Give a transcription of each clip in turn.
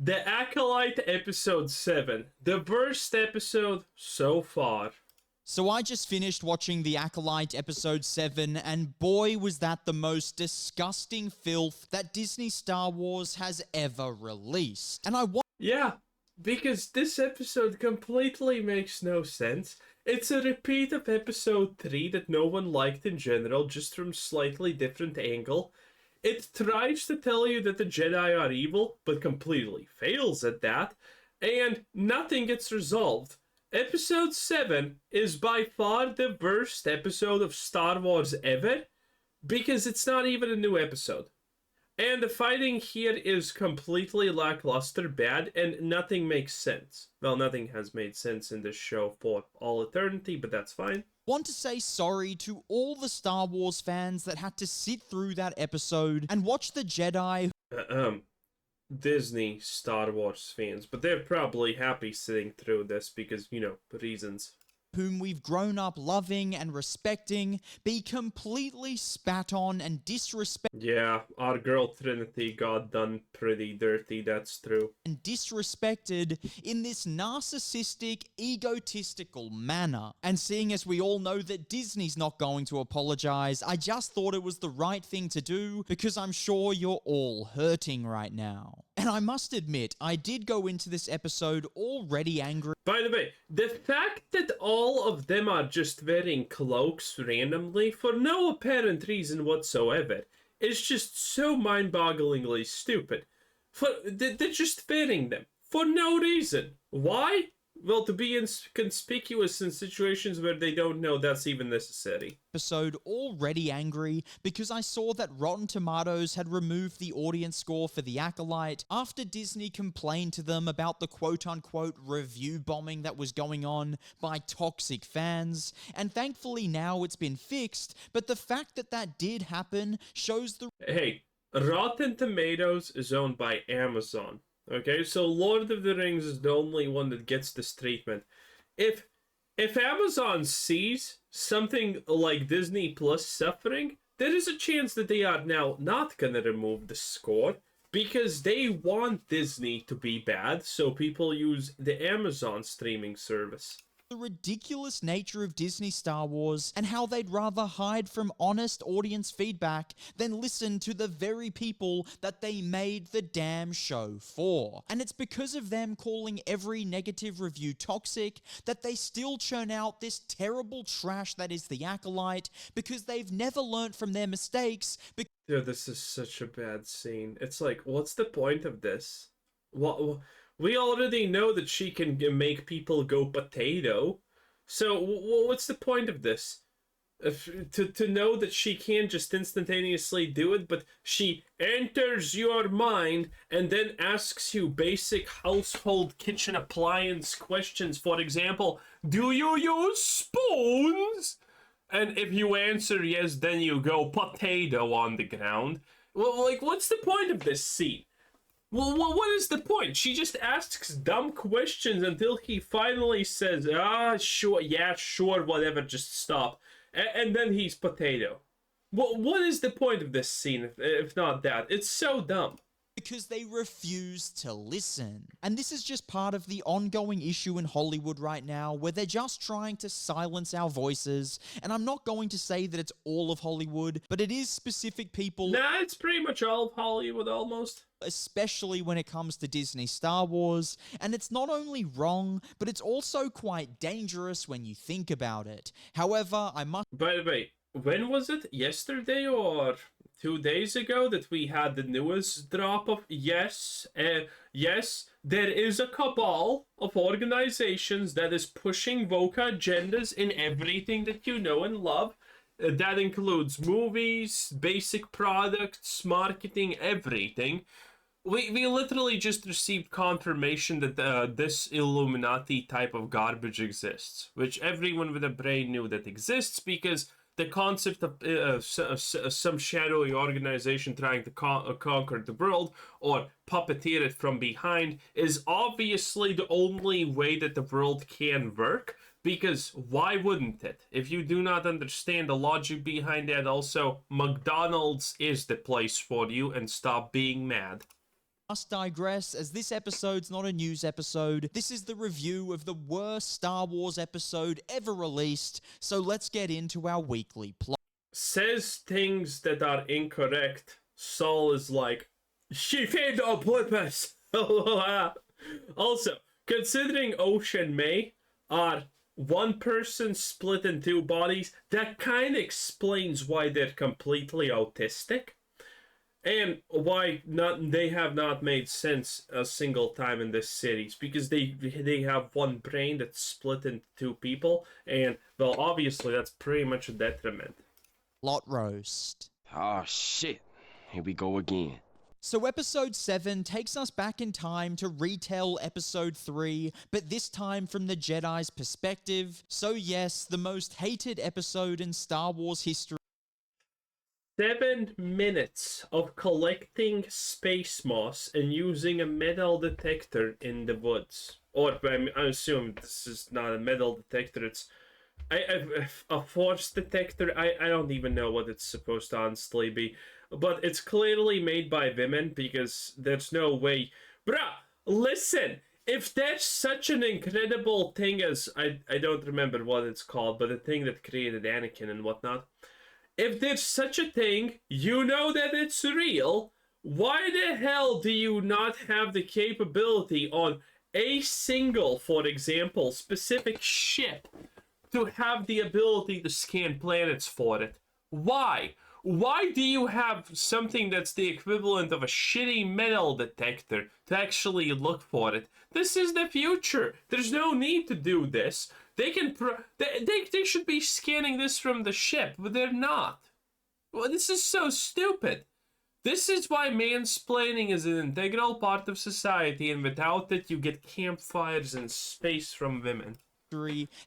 The Acolyte episode 7. The worst episode so far. So I just finished watching The Acolyte episode 7, and boy was that the most disgusting filth that Disney Star Wars has ever released. And Yeah, because this episode completely makes no sense. It's a repeat of episode 3 that no one liked in general, just from slightly different angle. It tries to tell you that the Jedi are evil, but completely fails at that, and nothing gets resolved. Episode 7 is by far the worst episode of Star Wars ever, because it's not even a new episode. And the fighting here is completely lackluster, bad, and nothing makes sense. Well, nothing has made sense in this show for all eternity, but that's fine. Want to say sorry to all the Star Wars fans that had to sit through that episode and watch the Jedi Disney Star Wars fans, but they're probably happy sitting through this because, reasons. whom we've grown up loving and respecting be completely spat on and disrespected Yeah, our girl Trinity got done pretty dirty, that's true. in this narcissistic, egotistical manner. And seeing as we all know that Disney's not going to apologize, I just thought it was the right thing to do because I'm sure you're all hurting right now. And I must admit, I did go into this episode already angry. By the way, the fact that all of them are just wearing cloaks randomly for no apparent reason whatsoever is just so mind-bogglingly stupid. They're just wearing them for no reason. Why? Well, to be conspicuous in situations where they don't know that's even necessary. Episode already angry because I saw that Rotten Tomatoes had removed the audience score for The Acolyte after Disney complained to them about the quote-unquote review bombing that was going on by toxic fans, and thankfully now it's been fixed, but the fact that that did happen shows the... Hey, Rotten Tomatoes is owned by Amazon. Okay, so Lord of the Rings is the only one that gets this treatment. If Amazon sees something like Disney Plus suffering, there is a chance that they are now not gonna remove the score because they want Disney to be bad, so people use the Amazon streaming service. The ridiculous nature of Disney Star Wars and how they'd rather hide from honest audience feedback than listen to the very people that they made the damn show for. And it's because of them calling every negative review toxic that they still churn out this terrible trash that is The Acolyte because they've never learnt from their mistakes. Dude, this is such a bad scene. It's like, what's the point of this? What? We already know that she can make people go potato. So what's the point of this? To know that she can't just instantaneously do it, but she enters your mind and then asks you basic household kitchen appliance questions. For example, do you use spoons? And if you answer yes, then you go potato on the ground. Well, like, what's the point of this scene? Well, what is the point? She just asks dumb questions until he finally says, sure, yeah, sure, whatever, just stop. And then he's potato. What is the point of this scene, if not that? It's so dumb. Because they refuse to listen. And this is just part of the ongoing issue in Hollywood right now, where they're just trying to silence our voices. And I'm not going to say that it's all of Hollywood, but it is specific people. Nah, it's pretty much all of Hollywood, almost. Especially when it comes to Disney Star Wars. And it's not only wrong, but it's also quite dangerous when you think about it. However, I must... By the way, when was it? Yesterday or 2 days ago that we had the newest drop of yes, there is a cabal of organizations that is pushing woke agendas in everything that you know and love. That includes movies, basic products, marketing, everything. We literally just received confirmation that this Illuminati type of garbage exists, which everyone with a brain knew that exists because the concept of some shadowy organization trying to conquer the world or puppeteer it from behind is obviously the only way that the world can work, because why wouldn't it? If you do not understand the logic behind that, also, McDonald's is the place for you, and stop being mad. Must digress, as this episode's not a news episode. This is the review of the worst Star Wars episode ever released, so let's get into our weekly plot. Says things that are incorrect. Saul is like, she failed on purpose. Also, considering Osh and May are one person split in two bodies, that kind of explains why they're completely autistic. And why they have not made sense a single time in this series, because they have one brain that's split into two people, and well, obviously that's pretty much a detriment. Plot roast. Oh shit, here we go again. So episode 7 takes us back in time to retell episode 3, but this time from the Jedi's perspective. So yes, the most hated episode in Star Wars history. 7 minutes of collecting space moss and using a metal detector in the woods. Or, I assume this is not a metal detector, it's a force detector. I don't even know what it's supposed to honestly be. But it's clearly made by women, because there's no way... Bruh, listen! If there's such an incredible thing as... I don't remember what it's called, but the thing that created Anakin and whatnot... If there's such a thing, you know that it's real. Why the hell do you not have the capability on a single, for example, specific ship to have the ability to scan planets for it? Why? Why do you have something that's the equivalent of a shitty metal detector to actually look for it? This is the future. There's no need to do this. They can they should be scanning this from the ship, but they're not. Well, this is so stupid. This is why mansplaining is an integral part of society, and without it, you get campfires in space from women.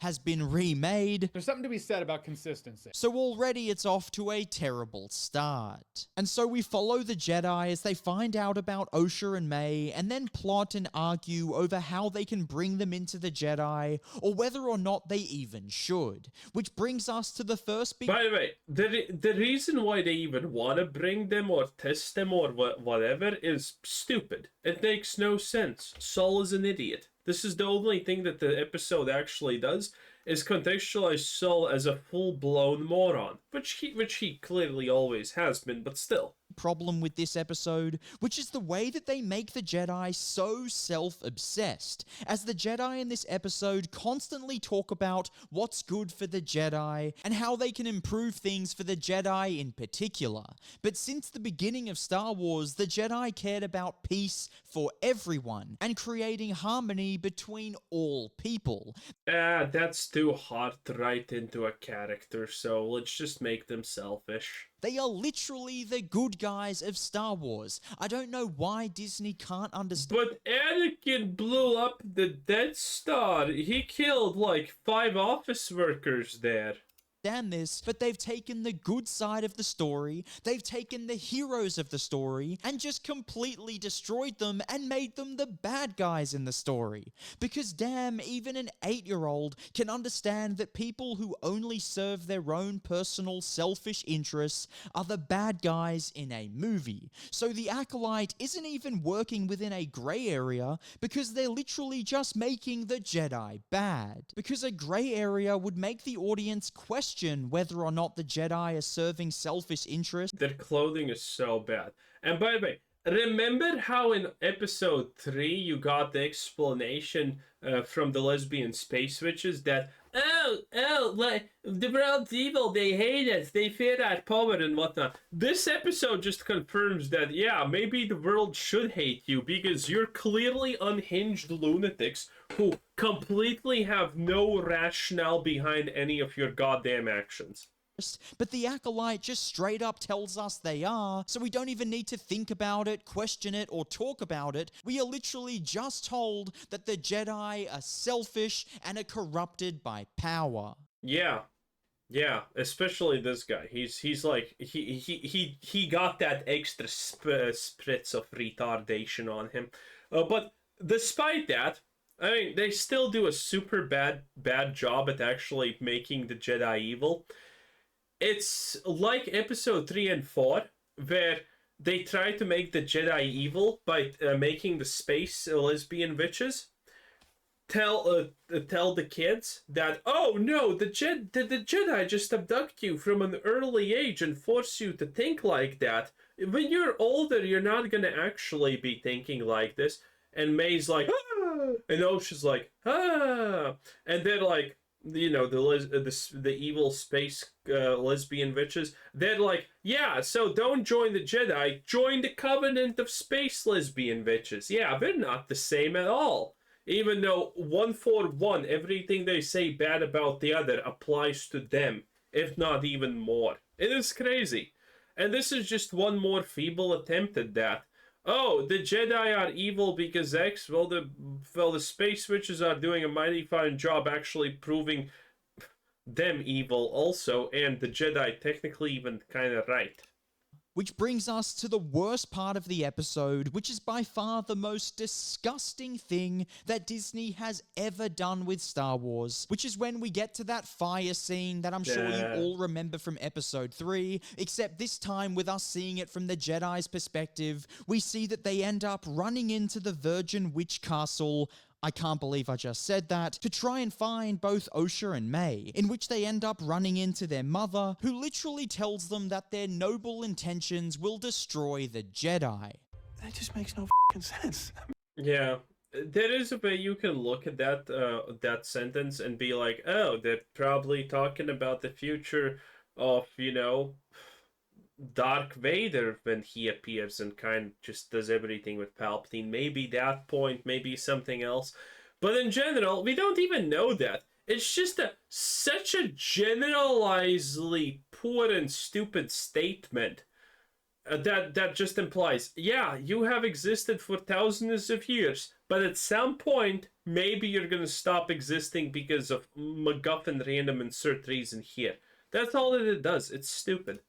Has been remade. There's something to be said about consistency. So already it's off to a terrible start. And so we follow the Jedi as they find out about Osha and May, and then plot and argue over how they can bring them into the Jedi, or whether or not they even should. Which brings us to the first big... By the way, the reason why they even want to bring them or test them or whatever is stupid. It makes no sense. Saul is an idiot. This is the only thing that the episode actually does, is contextualize Saul as a full-blown moron, which he clearly always has been, but still. Problem with this episode, which is the way that they make the Jedi so self-obsessed, as the Jedi in this episode constantly talk about what's good for the Jedi and how they can improve things for the Jedi in particular. But since the beginning of Star Wars, the Jedi cared about peace for everyone and creating harmony between all people. That's too hard to write into a character, so let's just make them selfish. They are literally the good guys of Star Wars. I don't know why Disney can't understand. But Anakin blew up the Death Star. He killed like 5 office workers there. This, but they've taken the good side of the story, they've taken the heroes of the story, and just completely destroyed them and made them the bad guys in the story. Because damn, even an 8-year-old can understand that people who only serve their own personal selfish interests are the bad guys in a movie. So the Acolyte isn't even working within a grey area, because they're literally just making the Jedi bad. Because a grey area would make the audience question whether or not the Jedi are serving selfish interests. Their clothing is so bad. And by the way, remember how in episode 3 you got the explanation from the lesbian space witches that, like, the world's evil, they hate us, they fear our power and whatnot. This episode just confirms that, yeah, maybe the world should hate you because you're clearly unhinged lunatics who completely have no rationale behind any of your goddamn actions. But the Acolyte just straight up tells us they are, so we don't even need to think about it, question it, or talk about it. We are literally just told that the Jedi are selfish and are corrupted by power. Yeah, especially this guy. He's like he got that extra spritz of retardation on him. But despite that, I mean, they still do a super bad job at actually making the Jedi evil. It's like episode 3 and 4, where they try to make the Jedi evil by making the space lesbian witches tell the kids that, oh no, the Jedi just abduct you from an early age and force you to think like that. When you're older, you're not gonna actually be thinking like this. And May's like, ah! And Osha's like, ah! And they're like, you know, the evil space lesbian witches, they're like, yeah, so don't join the Jedi, join the Covenant of Space Lesbian Witches. Yeah, they're not the same at all. Even though one for one, everything they say bad about the other applies to them, if not even more. It is crazy. And this is just one more feeble attempt at that. Oh, the Jedi are evil because X? Well, the space witches are doing a mighty fine job actually proving them evil also, and the Jedi technically even kind of right. Which brings us to the worst part of the episode, which is by far the most disgusting thing that Disney has ever done with Star Wars, which is when we get to that fire scene that I'm sure you all remember from episode 3, except this time with us seeing it from the Jedi's perspective, we see that they end up running into the Virgin Witch Castle. I can't believe I just said that, to try and find both Osha and May, in which they end up running into their mother, who literally tells them that their noble intentions will destroy the Jedi. That just makes no sense. Yeah, there is a way you can look at that sentence and be like, oh, they're probably talking about the future of, you know, Dark Vader when he appears and kind of just does everything with Palpatine. Maybe that point, maybe something else. But in general, we don't even know that. It's just such a generalizedly poor and stupid statement that just implies, yeah, you have existed for thousands of years, but at some point, maybe you're going to stop existing because of MacGuffin random insert reason here. That's all that it does. It's stupid.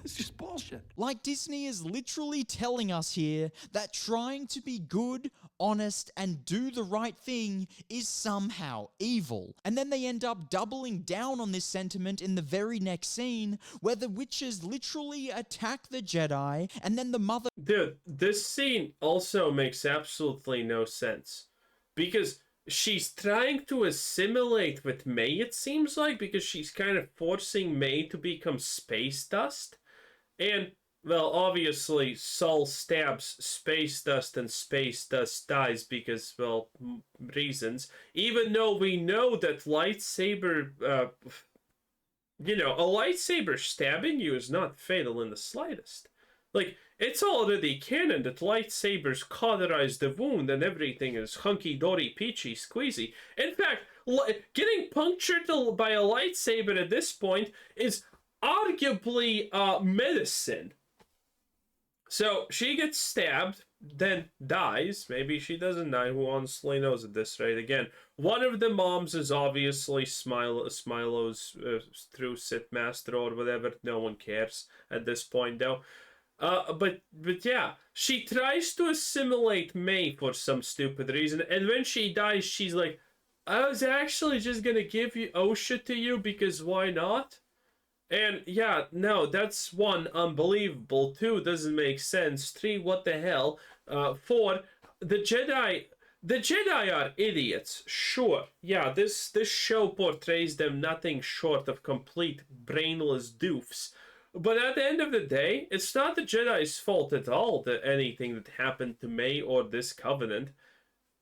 It's just bullshit. Like, Disney is literally telling us here that trying to be good, honest, and do the right thing is somehow evil. And then they end up doubling down on this sentiment in the very next scene, where the witches literally attack the Jedi, and then the mother— Dude, this scene also makes absolutely no sense. Because she's trying to assimilate with May, it seems like, because she's kind of forcing May to become space dust. And, well, obviously, Saul stabs space dust and space dust dies because, well, reasons. Even though we know that lightsaber, you know, a lightsaber stabbing you is not fatal in the slightest. Like, it's already canon that lightsabers cauterize the wound and everything is hunky-dory, peachy, squeezy. In fact, getting punctured by a lightsaber at this point is arguably medicine. So she gets stabbed, then dies. Maybe she doesn't die. Who honestly knows at this rate? Again, one of the moms is obviously Smilo's through Sith Master or whatever. No one cares at this point, though. But yeah, she tries to assimilate May for some stupid reason, and when she dies, she's like, I was actually just gonna give you Osha to you because why not? And yeah, no, that's 1, unbelievable. 2, doesn't make sense. 3, what the hell? 4, the Jedi are idiots, sure. Yeah, this show portrays them nothing short of complete brainless doofs. But at the end of the day, it's not the Jedi's fault at all that anything that happened to May or this Covenant.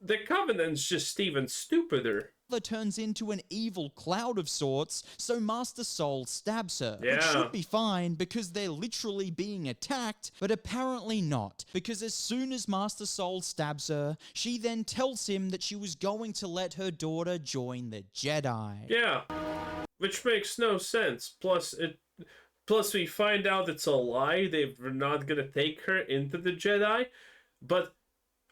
The Covenant's just even stupider. Turns into an evil cloud of sorts, so Master Soul stabs her. Yeah. Which should be fine because they're literally being attacked, but apparently not, because as soon as Master Soul stabs her, she then tells him that she was going to let her daughter join the Jedi. Yeah, which makes no sense. Plus we find out it's a lie. They're not gonna take her into the Jedi, but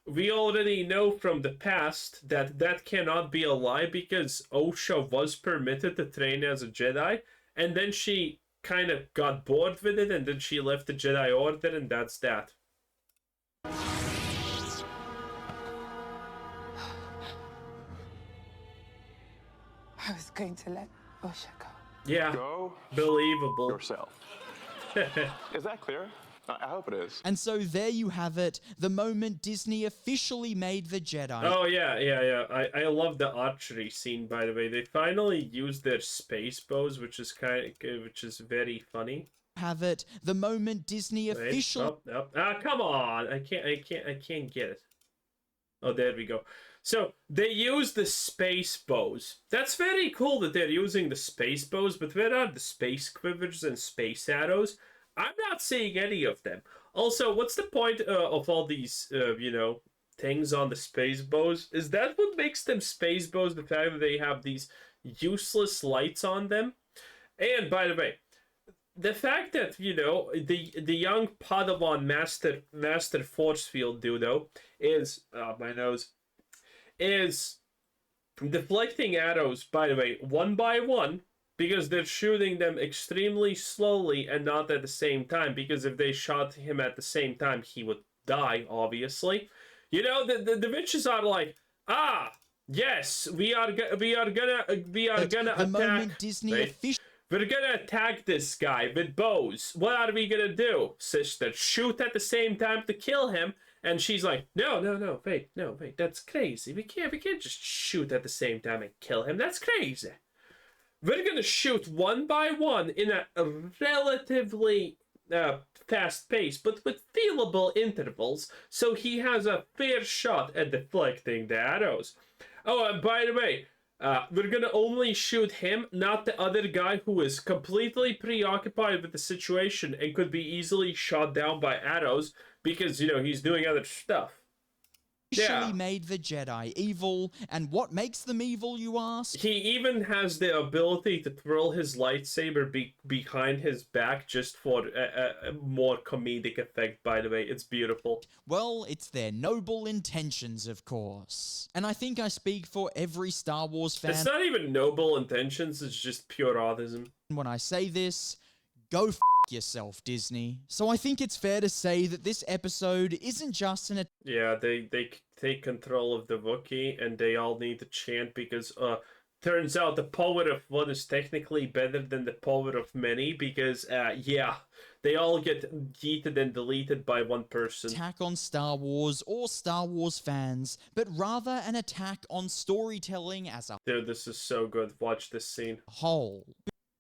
we already know from the past that that cannot be a lie because Osha was permitted to train as a Jedi, and then she kind of got bored with it, and then she left the Jedi Order, and that's that. I was going to let Osha go. Yeah, Go believable. yourself. Is that clear? I hope it is. And so there you have it, the moment Disney officially made the Jedi. Oh yeah. I love the archery scene, by the way. They finally used their space bows, which is very funny. Have it, the moment Disney officially. Come on! I can't get it. Oh, there we go. So they use the space bows. That's very cool that they're using the space bows, but where are the space quivers and space arrows? I'm not seeing any of them. Also, what's the point of all these, things on the space bows? Is that what makes them space bows? The fact that they have these useless lights on them? And by the way, the fact that, the young Padawan Master Force Field Dudo is, my nose, is deflecting arrows, by the way, one by one, because they're shooting them extremely slowly and not at the same time, because if they shot him at the same time, he would die, obviously. The witches are like, yes, we are gonna attack. Disney We're gonna attack this guy with bows. What are we gonna do, sister? Shoot at the same time to kill him? And she's like, no, wait, that's crazy. We can't just shoot at the same time and kill him. That's crazy. We're gonna shoot one by one in a relatively fast pace, but with feelable intervals, so he has a fair shot at deflecting the arrows. Oh, and by the way, we're gonna only shoot him, not the other guy who is completely preoccupied with the situation and could be easily shot down by arrows because, he's doing other stuff. officially made the Jedi evil, and what makes them evil, you ask? He even has the ability to twirl his lightsaber behind his back just for a more comedic effect, by the way. It's beautiful. Well, it's their noble intentions, of course. And I think I speak for every Star Wars fan. It's not even noble intentions, it's just pure autism. When I say this, go yourself, Disney. So I think it's fair to say that this episode isn't just an... Yeah, they take control of the Wookiee, and they all need to chant because, turns out the power of one is technically better than the power of many because, they all get yeeted and deleted by one person. Attack on Star Wars or Star Wars fans, but rather an attack on storytelling as a Dude, this is so good. Watch this scene. whole.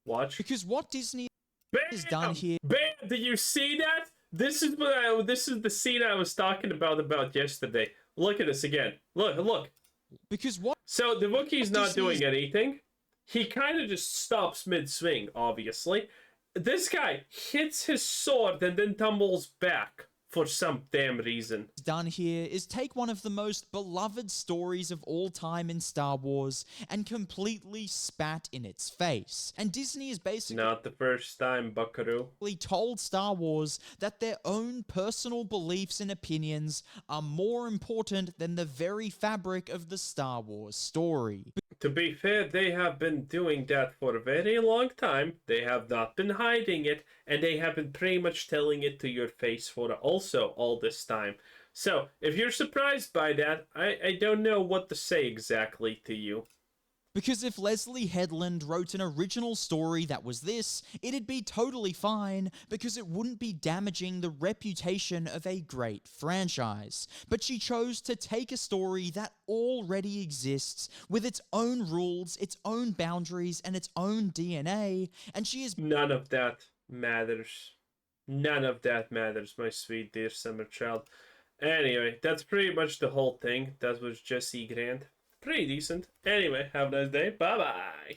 Watch. Because what Disney Bam! is done here... Bam! Did you see that? This is the scene I was talking about yesterday. Look at this again. Look. Because what... So the Wookiee's not doing anything. He kind of just stops mid-swing, obviously. This guy hits his sword and then tumbles back for some damn reason. Done here is take one of the most beloved stories of all time in Star Wars and completely spat in its face. And Disney is basically... Not the first time, buckaroo. ...told Star Wars that their own personal beliefs and opinions are more important than the very fabric of the Star Wars story. To be fair, they have been doing that for a very long time. They have not been hiding it, and they have been pretty much telling it to your face for also all this time. So, if you're surprised by that, I don't know what to say exactly to you. Because if Leslie Headland wrote an original story that was this, it'd be totally fine, because it wouldn't be damaging the reputation of a great franchise. But she chose to take a story that already exists, with its own rules, its own boundaries, and its own DNA, and she is... None of that matters. None of that matters, my sweet dear summer child. Anyway, that's pretty much the whole thing. That was Jesse Grant. Pretty decent. Anyway, have a nice day. Bye-bye.